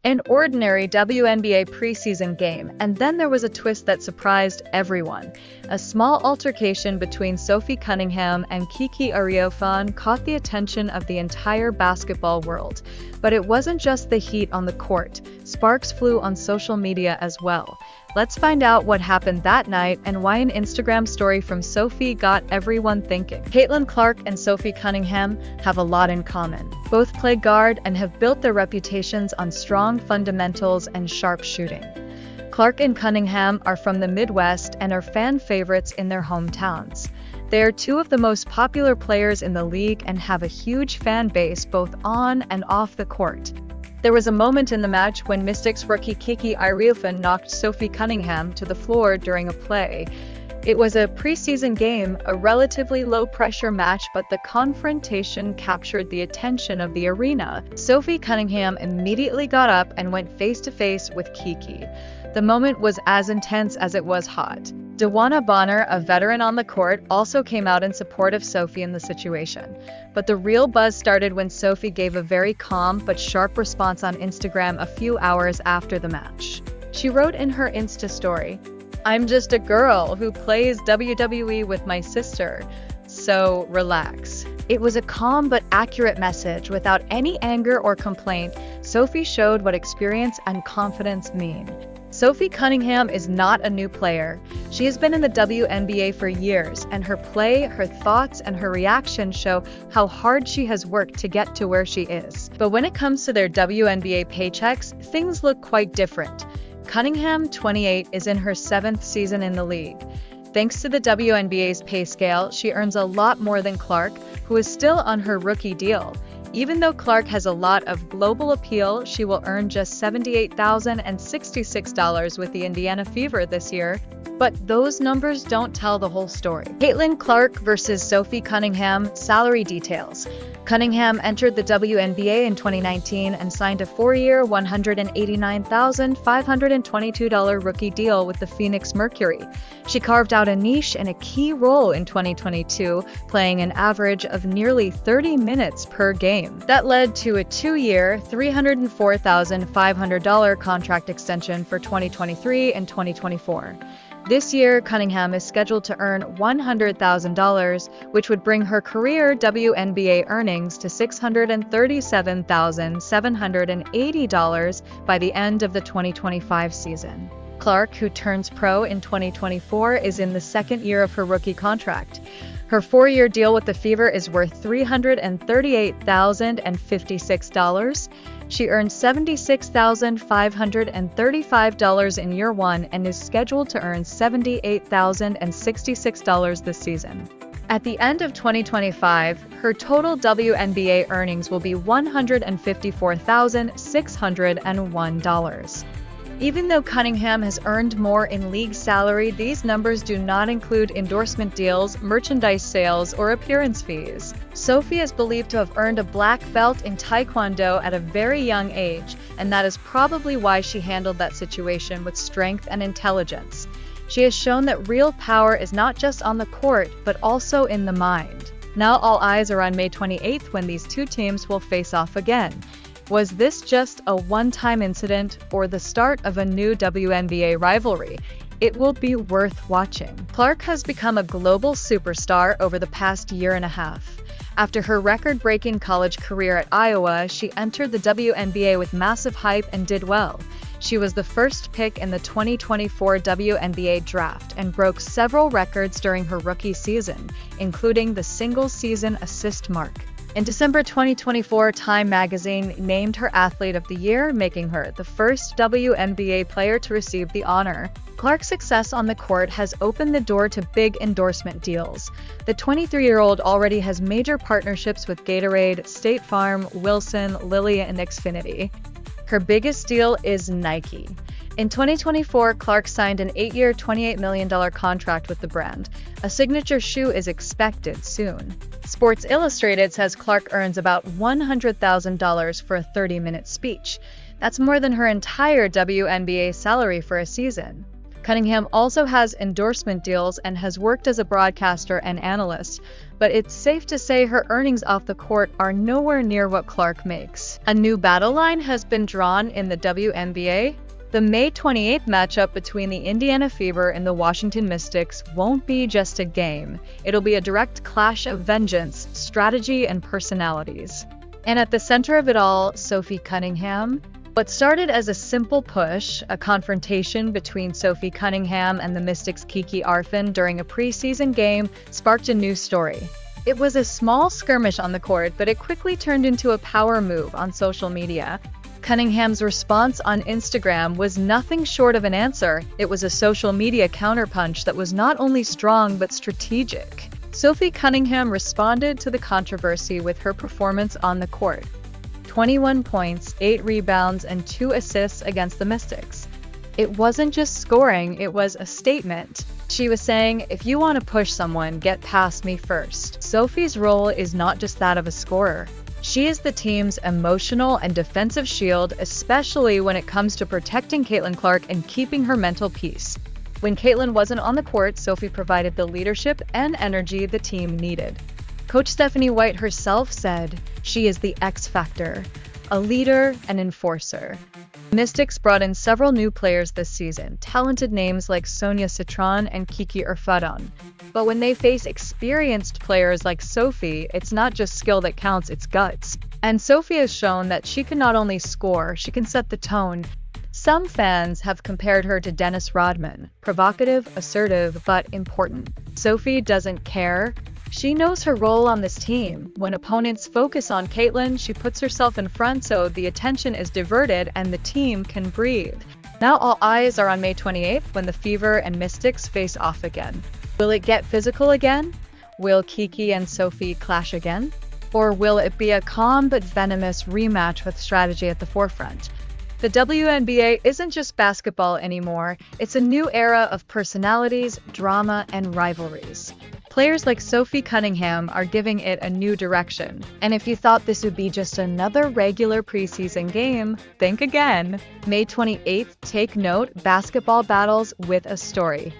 An ordinary WNBA preseason game, and then there was a twist that surprised everyone. A small altercation between Sophie Cunningham and Kiki Ariofan caught the attention of the entire basketball world. But it wasn't just the heat on the court. Sparks flew on social media as well. Let's find out what happened that night and why an Instagram story from Sophie got everyone thinking. Caitlin Clark and Sophie Cunningham have a lot in common. Both play guard and have built their reputations on strong fundamentals and sharp shooting. Clark and Cunningham are from the Midwest and are fan favorites in their hometowns. They are two of the most popular players in the league and have a huge fan base both on and off the court. There was a moment in the match when Mystics rookie Kiki Ariofan knocked Sophie Cunningham to the floor during a play. It was a preseason game, a relatively low-pressure match, but the confrontation captured the attention of the arena. Sophie Cunningham immediately got up and went face-to-face with Kiki. The moment was as intense as it was hot. Dewana Bonner, a veteran on the court, also came out in support of Sophie in the situation. But the real buzz started when Sophie gave a very calm but sharp response on Instagram a few hours after the match. She wrote in her Insta story, "I'm just a girl who plays WWE with my sister, so relax." It was a calm but accurate message without any anger or complaint. Sophie showed what experience and confidence mean. Sophie Cunningham is not a new player. She has been in the WNBA for years, and her play, her thoughts, and her reactions show how hard she has worked to get to where she is. But when it comes to their WNBA paychecks, things look quite different. Cunningham, 28, is in her 7th season in the league. Thanks to the WNBA's pay scale, she earns a lot more than Clark, who is still on her rookie deal. Even though Clark has a lot of global appeal, she will earn just $78,066 with the Indiana Fever this year. But those numbers don't tell the whole story. Caitlin Clark versus Sophie Cunningham, salary details. Cunningham entered the WNBA in 2019 and signed a 4-year, $189,522 rookie deal with the Phoenix Mercury. She carved out a niche and a key role in 2022, playing an average of nearly 30 minutes per game. That led to a 2-year, $304,500 contract extension for 2023 and 2024. This year, Cunningham is scheduled to earn $100,000, which would bring her career WNBA earnings to $637,780 by the end of the 2025 season. Clark, who turns pro in 2024, is in the second year of her rookie contract. Her 4-year deal with the Fever is worth $338,056. She earned $76,535 in year 1 and is scheduled to earn $78,066 this season. At the end of 2025, her total WNBA earnings will be $154,601. Even though Cunningham has earned more in league salary, these numbers do not include endorsement deals, merchandise sales, or appearance fees. Sophie is believed to have earned a black belt in Taekwondo at a very young age, and that is probably why she handled that situation with strength and intelligence. She has shown that real power is not just on the court, but also in the mind. Now all eyes are on May 28th when these two teams will face off again. Was this just a one-time incident or the start of a new WNBA rivalry? It will be worth watching. Clark has become a global superstar over the past year and a half. After her record-breaking college career at Iowa, she entered the WNBA with massive hype and did well. She was the first pick in the 2024 WNBA draft and broke several records during her rookie season, including the single-season assist mark. In December 2024, Time magazine named her Athlete of the Year, making her the first WNBA player to receive the honor. Clark's success on the court has opened the door to big endorsement deals. The 23-year-old already has major partnerships with Gatorade, State Farm, Wilson, Lilly, and Xfinity. Her biggest deal is Nike. In 2024, Clark signed an 8-year, $28 million contract with the brand. A signature shoe is expected soon. Sports Illustrated says Clark earns about $100,000 for a 30-minute speech. That's more than her entire WNBA salary for a season. Cunningham also has endorsement deals and has worked as a broadcaster and analyst. but it's safe to say her earnings off the court are nowhere near what Clark makes. A new battle line has been drawn in the WNBA. The May 28th matchup between the Indiana Fever and the Washington Mystics won't be just a game. It'll be a direct clash of vengeance, strategy, and personalities. And at the center of it all, Sophie Cunningham. What started as a simple push, a confrontation between Sophie Cunningham and the Mystics' Kiki Arfin during a preseason game, sparked a new story. It was a small skirmish on the court, but it quickly turned into a power move on social media. Cunningham's response on Instagram was nothing short of an answer. It was a social media counterpunch that was not only strong but strategic. Sophie Cunningham responded to the controversy with her performance on the court. 21 points, 8 rebounds, and 2 assists against the Mystics. It wasn't just scoring, it was a statement. She was saying, if you want to push someone, get past me first. Sophie's role is not just that of a scorer. She is the team's emotional and defensive shield, especially when it comes to protecting Caitlin Clark and keeping her mental peace. When Caitlin wasn't on the court, Sophie provided the leadership and energy the team needed. Coach Stephanie White herself said, she is the X factor, a leader and enforcer. Mystics brought in several new players this season, talented names like Sonia Citron and Kiki Arfin. But when they face experienced players like Sophie, it's not just skill that counts, it's guts. And Sophie has shown that she can not only score, she can set the tone. Some fans have compared her to Dennis Rodman, provocative, assertive, but important. Sophie doesn't care. She knows her role on this team. When opponents focus on Caitlin, she puts herself in front so the attention is diverted and the team can breathe. Now all eyes are on May 28th when the Fever and Mystics face off again. Will it get physical again? Will Kiki and Sophie clash again? Or will it be a calm but venomous rematch with strategy at the forefront? The WNBA isn't just basketball anymore, it's a new era of personalities, drama, and rivalries. Players like Sophie Cunningham are giving it a new direction. And if you thought this would be just another regular preseason game, think again. May 28th, take note, basketball battles with a story.